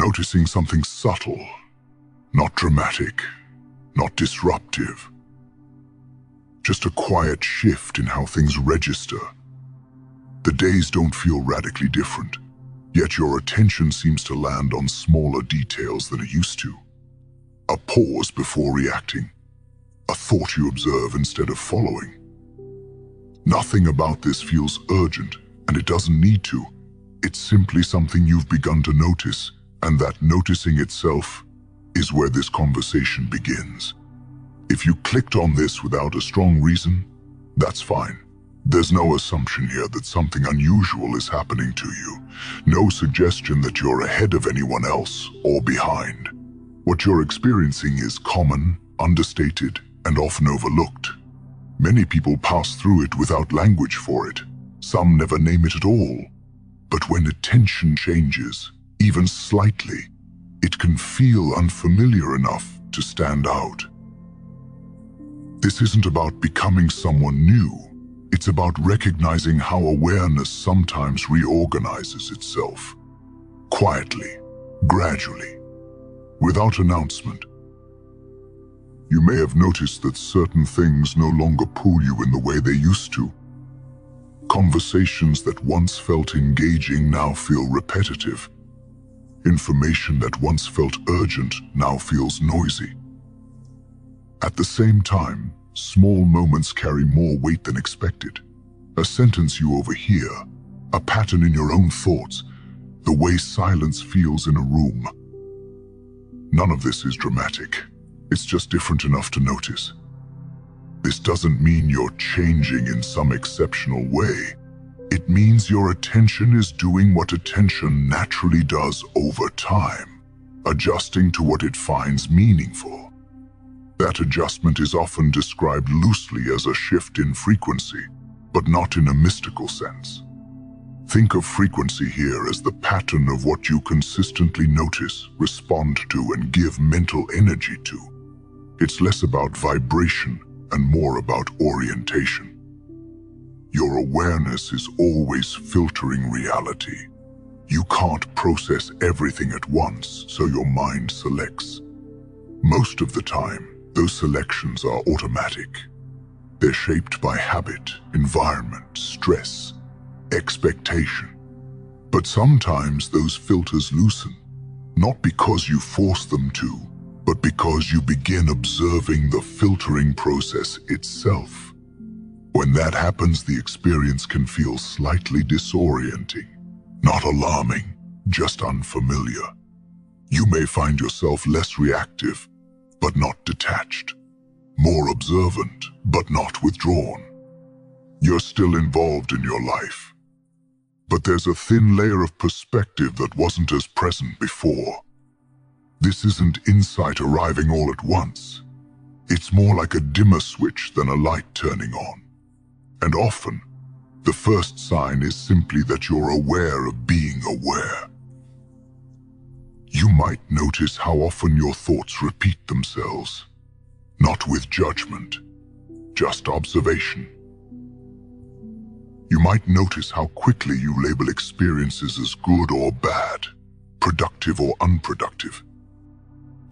noticing something subtle, not dramatic, not disruptive. Just a quiet shift in how things register. The days don't feel radically different, yet your attention seems to land on smaller details than it used to. A pause before reacting. A thought you observe instead of following. Nothing about this feels urgent, and it doesn't need to. It's simply something you've begun to notice, and that noticing itself is where this conversation begins. If you clicked on this without a strong reason, that's fine. There's no assumption here that something unusual is happening to you. No suggestion that you're ahead of anyone else or behind. What you're experiencing is common, understated, and often overlooked. Many people pass through it without language for it. Some never name it at all. But when attention changes, even slightly, it can feel unfamiliar enough to stand out. This isn't about becoming someone new. It's about recognizing how awareness sometimes reorganizes itself. Quietly, gradually, without announcement. You may have noticed that certain things no longer pull you in the way they used to. Conversations that once felt engaging now feel repetitive. Information that once felt urgent now feels noisy. At the same time, small moments carry more weight than expected. A sentence you overhear, a pattern in your own thoughts, the way silence feels in a room. None of this is dramatic. It's just different enough to notice. This doesn't mean you're changing in some exceptional way. It means your attention is doing what attention naturally does over time, adjusting to what it finds meaningful. That adjustment is often described loosely as a shift in frequency, but not in a mystical sense. Think of frequency here as the pattern of what you consistently notice, respond to, and give mental energy to. It's less about vibration and more about orientation. Your awareness is always filtering reality. You can't process everything at once, so your mind selects. Most of the time, those selections are automatic. They're shaped by habit, environment, stress, expectation. But sometimes those filters loosen, not because you force them to, but because you begin observing the filtering process itself. When that happens, the experience can feel slightly disorienting, not alarming, just unfamiliar. You may find yourself less reactive, but not detached, more observant, but not withdrawn. You're still involved in your life, but there's a thin layer of perspective that wasn't as present before. This isn't insight arriving all at once. It's more like a dimmer switch than a light turning on. And often, the first sign is simply that you're aware of being aware. You might notice how often your thoughts repeat themselves, not with judgment, just observation. You might notice how quickly you label experiences as good or bad, productive or unproductive.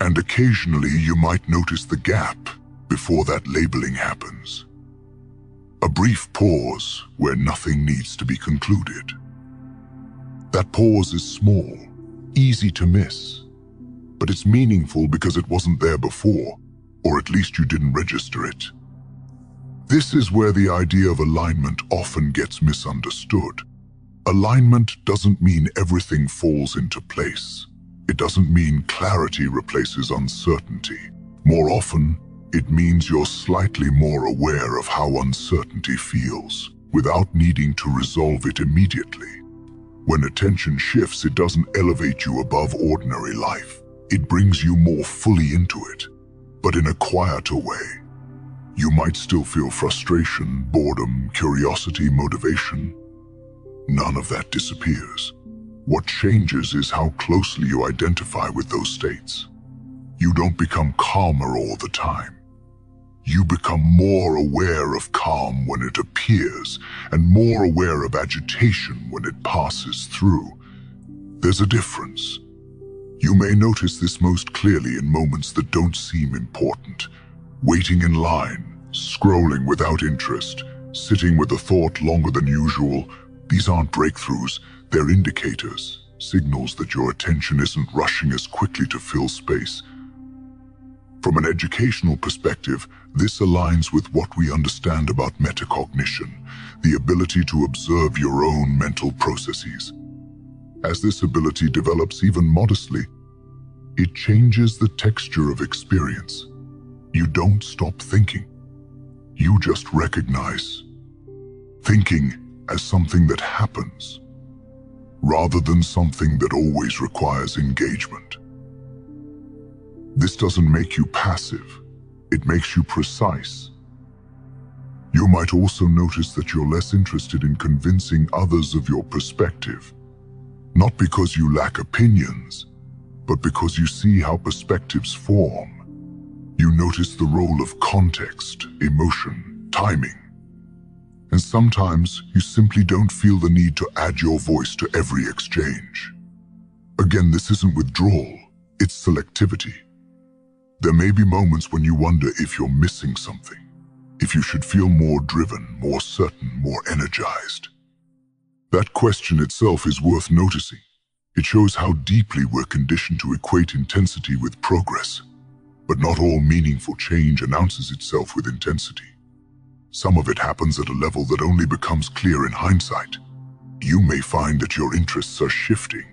And occasionally you might notice the gap before that labeling happens. A brief pause where nothing needs to be concluded. That pause is small, easy to miss, but it's meaningful because it wasn't there before, or at least you didn't register it. This is where the idea of alignment often gets misunderstood. Alignment doesn't mean everything falls into place. It doesn't mean clarity replaces uncertainty. More often, it means you're slightly more aware of how uncertainty feels, without needing to resolve it immediately. When attention shifts, it doesn't elevate you above ordinary life. It brings you more fully into it, but in a quieter way. You might still feel frustration, boredom, curiosity, motivation. None of that disappears. What changes is how closely you identify with those states. You don't become calmer all the time. You become more aware of calm when it appears, and more aware of agitation when it passes through. There's a difference. You may notice this most clearly in moments that don't seem important. Waiting in line, scrolling without interest, sitting with a thought longer than usual. These aren't breakthroughs, they're indicators, signals that your attention isn't rushing as quickly to fill space. From an educational perspective, this aligns with what we understand about metacognition, the ability to observe your own mental processes. As this ability develops even modestly, it changes the texture of experience. You don't stop thinking. You just recognize thinking as something that happens, rather than something that always requires engagement. This doesn't make you passive, it makes you precise. You might also notice that you're less interested in convincing others of your perspective, not because you lack opinions, but because you see how perspectives form. You notice the role of context, emotion, timing. And sometimes you simply don't feel the need to add your voice to every exchange. Again, this isn't withdrawal, it's selectivity. There may be moments when you wonder if you're missing something, if you should feel more driven, more certain, more energized. That question itself is worth noticing. It shows how deeply we're conditioned to equate intensity with progress. But not all meaningful change announces itself with intensity. Some of it happens at a level that only becomes clear in hindsight. You may find that your interests are shifting,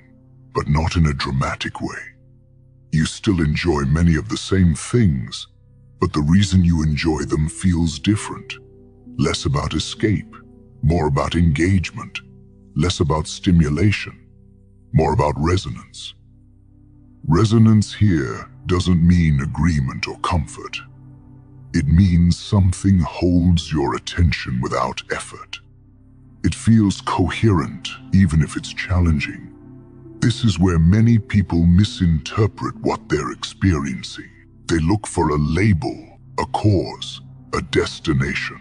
but not in a dramatic way. You still enjoy many of the same things, but the reason you enjoy them feels different. Less about escape, more about engagement, less about stimulation, more about resonance. Resonance here doesn't mean agreement or comfort. It means something holds your attention without effort. It feels coherent, even if it's challenging. This is where many people misinterpret what they're experiencing. They look for a label, a cause, a destination.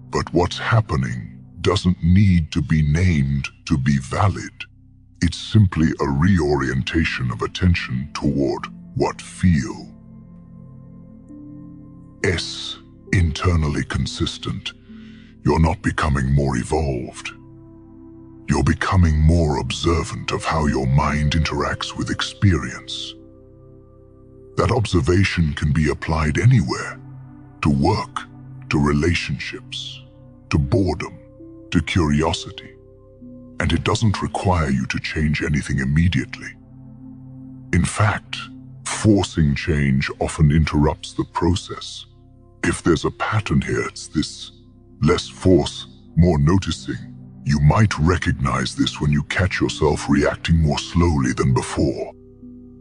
But what's happening doesn't need to be named to be valid. It's simply a reorientation of attention toward what feel. S, internally consistent. You're not becoming more evolved. You're becoming more observant of how your mind interacts with experience. That observation can be applied anywhere, to work, to relationships, to boredom, to curiosity. And it doesn't require you to change anything immediately. In fact, forcing change often interrupts the process. If there's a pattern here, it's this: less force, more noticing. You might recognize this when you catch yourself reacting more slowly than before.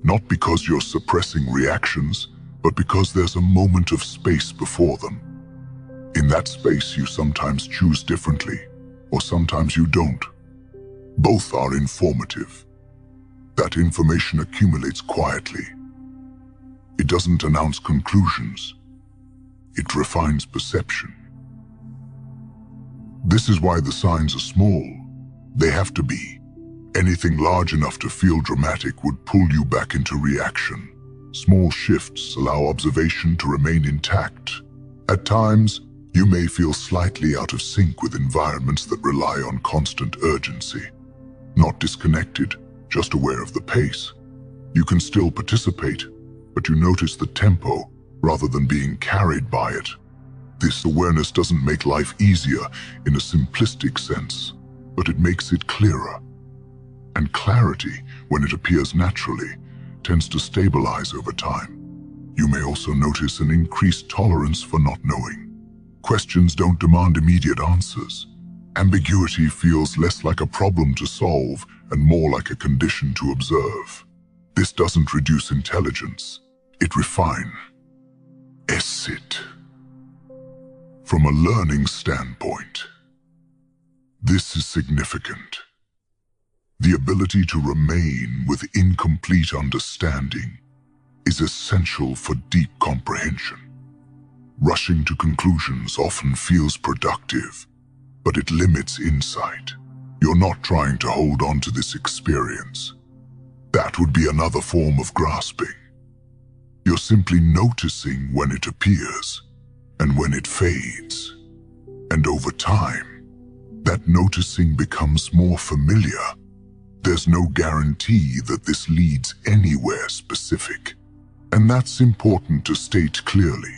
Not because you're suppressing reactions, but because there's a moment of space before them. In that space, you sometimes choose differently, or sometimes you don't. Both are informative. That information accumulates quietly. It doesn't announce conclusions. It refines perception. This is why the signs are small. They have to be. Anything large enough to feel dramatic would pull you back into reaction. Small shifts allow observation to remain intact. At times, you may feel slightly out of sync with environments that rely on constant urgency. Not disconnected, just aware of the pace. You can still participate, but you notice the tempo rather than being carried by it. This awareness doesn't make life easier in a simplistic sense, but it makes it clearer. And clarity, when it appears naturally, tends to stabilize over time. You may also notice an increased tolerance for not knowing. Questions don't demand immediate answers. Ambiguity feels less like a problem to solve and more like a condition to observe. This doesn't reduce intelligence, it refines it. From a learning standpoint, this is significant. The ability to remain with incomplete understanding is essential for deep comprehension. Rushing to conclusions often feels productive, but it limits insight. You're not trying to hold on to this experience. That would be another form of grasping. You're simply noticing when it appears and when it fades. And over time, that noticing becomes more familiar. There's no guarantee that this leads anywhere specific. And that's important to state clearly.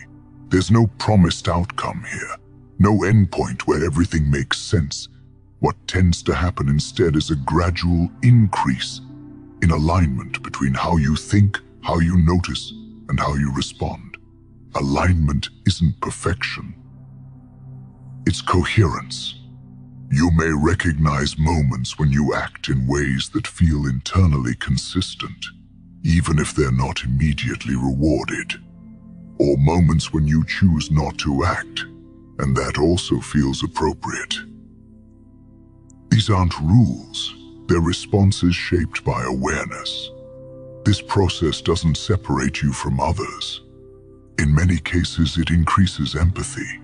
There's no promised outcome here, no endpoint where everything makes sense. What tends to happen instead is a gradual increase in alignment between how you think, how you notice, and how you respond. Alignment isn't perfection. It's coherence. You may recognize moments when you act in ways that feel internally consistent, even if they're not immediately rewarded. Or moments when you choose not to act, and that also feels appropriate. These aren't rules, they're responses shaped by awareness. This process doesn't separate you from others. In many cases, it increases empathy.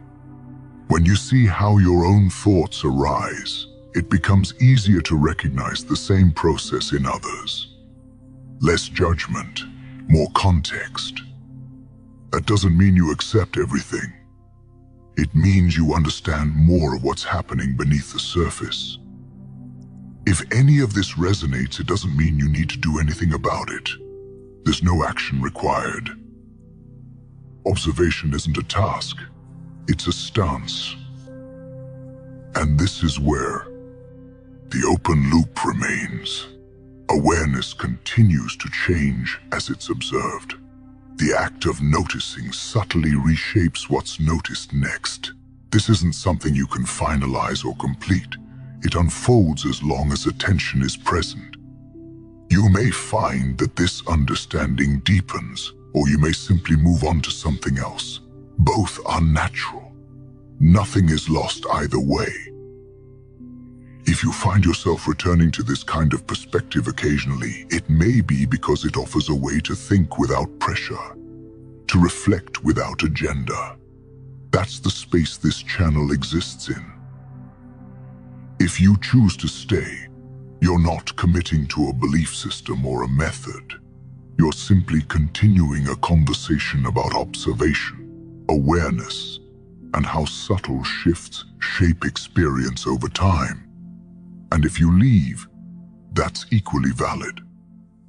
When you see how your own thoughts arise, it becomes easier to recognize the same process in others. Less judgment, more context. That doesn't mean you accept everything. It means you understand more of what's happening beneath the surface. If any of this resonates, it doesn't mean you need to do anything about it. There's no action required. Observation isn't a task, it's a stance. And this is where the open loop remains. Awareness continues to change as it's observed. The act of noticing subtly reshapes what's noticed next. This isn't something you can finalize or complete. It unfolds as long as attention is present. You may find that this understanding deepens, or you may simply move on to something else. Both are natural. Nothing is lost either way. If you find yourself returning to this kind of perspective occasionally, it may be because it offers a way to think without pressure, to reflect without agenda. That's the space this channel exists in. If you choose to stay, you're not committing to a belief system or a method. You're simply continuing a conversation about observation, awareness, and how subtle shifts shape experience over time. And if you leave, that's equally valid.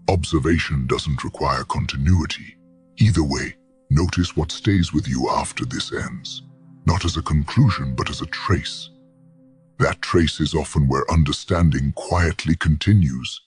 Observation doesn't require continuity. Either way, notice what stays with you after this ends, not as a conclusion, but as a trace. That trace is often where understanding quietly continues,